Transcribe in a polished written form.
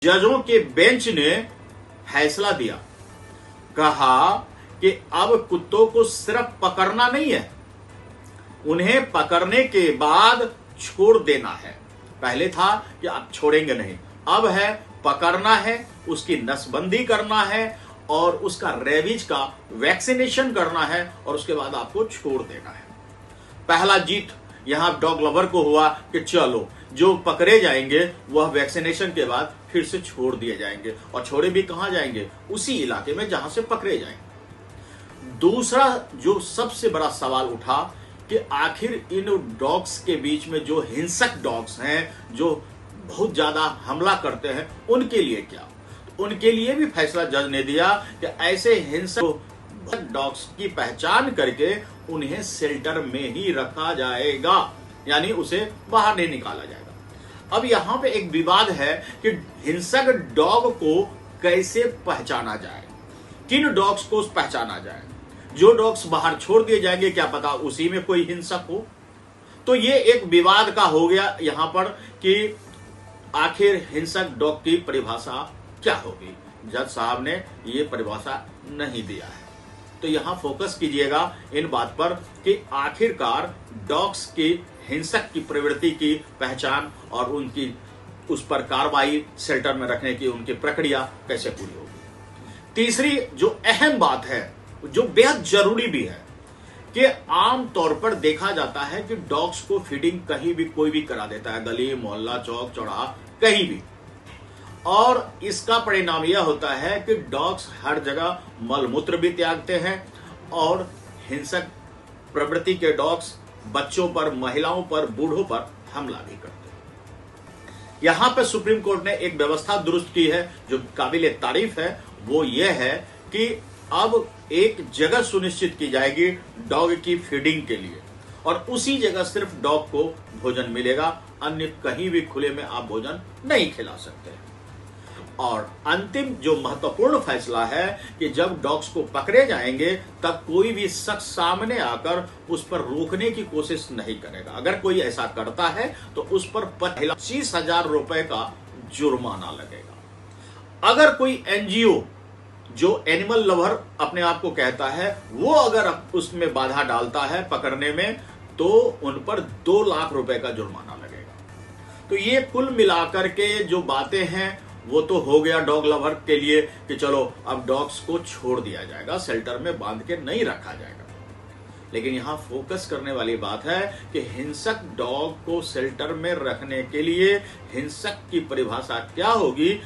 जजों के बेंच ने फैसला दिया, कहा कि अब कुत्तों को सिर्फ पकड़ना नहीं है, उन्हें पकड़ने के बाद छोड़ देना है। पहले था कि आप छोड़ेंगे नहीं, अब है पकड़ना है, उसकी नसबंदी करना है और उसका रेबीज का वैक्सीनेशन करना है और उसके बाद आपको छोड़ देना है। पहला जीत यहां डॉग लवर को हुआ कि चलो जो पकड़े जाएंगे वह वैक्सीनेशन के बाद फिर से छोड़ दिए जाएंगे, और छोड़े भी कहां जाएंगे? उसी इलाके में जहां से पकड़े जाएंगे। दूसरा जो सबसे बड़ा सवाल उठा कि आखिर इन डॉग्स के बीच में जो हिंसक डॉग्स हैं, जो बहुत ज्यादा हमला करते हैं, उनके लिए क्या? उनके लिए भी फैसला जज ने दिया कि ऐसे हिंसक डॉग्स की पहचान करके उन्हें शेल्टर में ही रखा जाएगा, यानी उसे बाहर नहीं निकाला जाएगा। अब यहां पे एक विवाद है कि हिंसक डॉग को कैसे पहचाना जाए, किन डॉग्स को पहचाना जाए। जो डॉग्स बाहर छोड़ दिए जाएंगे, क्या पता उसी में कोई हिंसक हो। तो ये एक विवाद का हो गया यहां पर कि आखिर हिंसक डॉग की परिभाषा क्या होगी। जज साहब ने ये परिभाषा नहीं दिया है। तो यहां फोकस कीजिएगा इन बात पर कि आखिरकार डॉग्स की हिंसक की प्रवृत्ति की पहचान और उनकी उस पर कार्रवाई शेल्टर में रखने की उनकी प्रक्रिया कैसे पूरी होगी। तीसरी जो अहम बात है, जो बेहद जरूरी भी है, कि आम तौर पर देखा जाता है कि डॉग्स को फीडिंग कहीं भी कोई भी करा देता है, गली मोहल्ला चौक चौराहा कहीं भी, और इसका परिणाम यह होता है कि डॉग्स हर जगह मलमूत्र भी त्यागते हैं और हिंसक प्रवृत्ति के डॉग्स बच्चों पर, महिलाओं पर, बूढ़ों पर हमला भी करते हैं। यहां पर सुप्रीम कोर्ट ने एक व्यवस्था दुरुस्त की है जो काबिले तारीफ है। वो ये है कि अब एक जगह सुनिश्चित की जाएगी डॉग की फीडिंग के लिए, और उसी जगह सिर्फ डॉग को भोजन मिलेगा, अन्य कहीं भी खुले में आप भोजन नहीं खिला सकते। और अंतिम जो महत्वपूर्ण फैसला है कि जब डॉग्स को पकड़े जाएंगे तब कोई भी शख्स सामने आकर उस पर रोकने की कोशिश नहीं करेगा। अगर कोई ऐसा करता है तो उस पर 25,000 रुपए का जुर्माना लगेगा। अगर कोई एनजीओ जो एनिमल लवर अपने आप को कहता है, वो अगर उसमें बाधा डालता है पकड़ने में, तो उन पर 2 लाख रुपए का जुर्माना लगेगा। तो ये कुल मिलाकर के जो बातें हैं वो तो हो गया डॉग लवर के लिए कि चलो अब डॉग्स को छोड़ दिया जाएगा, शेल्टर में बांध के नहीं रखा जाएगा। लेकिन यहां फोकस करने वाली बात है कि हिंसक डॉग को शेल्टर में रखने के लिए हिंसक की परिभाषा क्या होगी।